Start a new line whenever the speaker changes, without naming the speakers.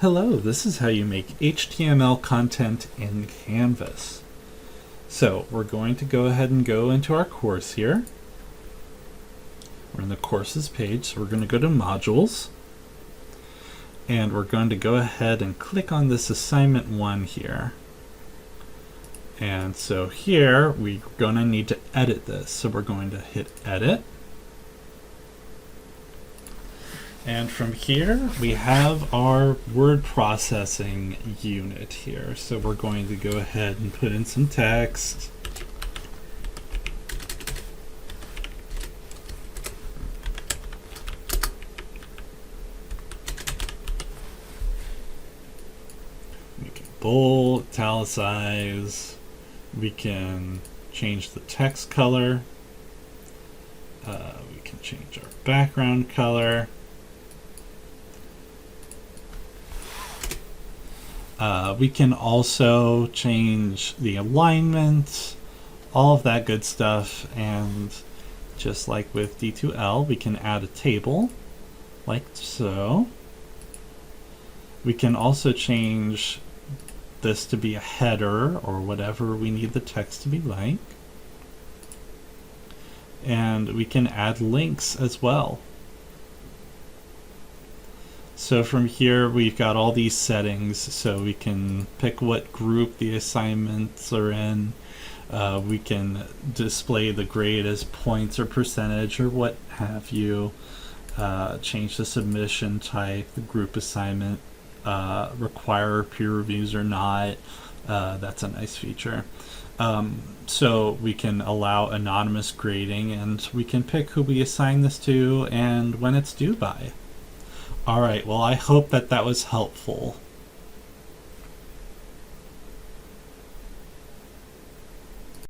Hello, this is how you make HTML content in Canvas. So we're going to go ahead and go into our course here. We're in the courses page, so we're going to go to modules. And we're going to go ahead and click on this assignment 1 here. And so here we're going to need to edit this. So we're going to hit edit. And from here, we have our word processing unit here. So we're going to go ahead and put in some text. We can bold, italicize. We can change the text color. We can change our background color. We can also change the alignment, all of that good stuff, and just like with D2L, we can add a table, like so. We can also change this to be a header, or whatever we need the text to be like. And we can add links as well. So from here we've got all these settings, so we can pick what group the assignments are in. We can display the grade as points or percentage or what have you. Change the submission type, the group assignment, require peer reviews or not. That's a nice feature. So we can allow anonymous grading, and we can pick who we assign this to and when it's due by. Alright, well, I hope that was helpful.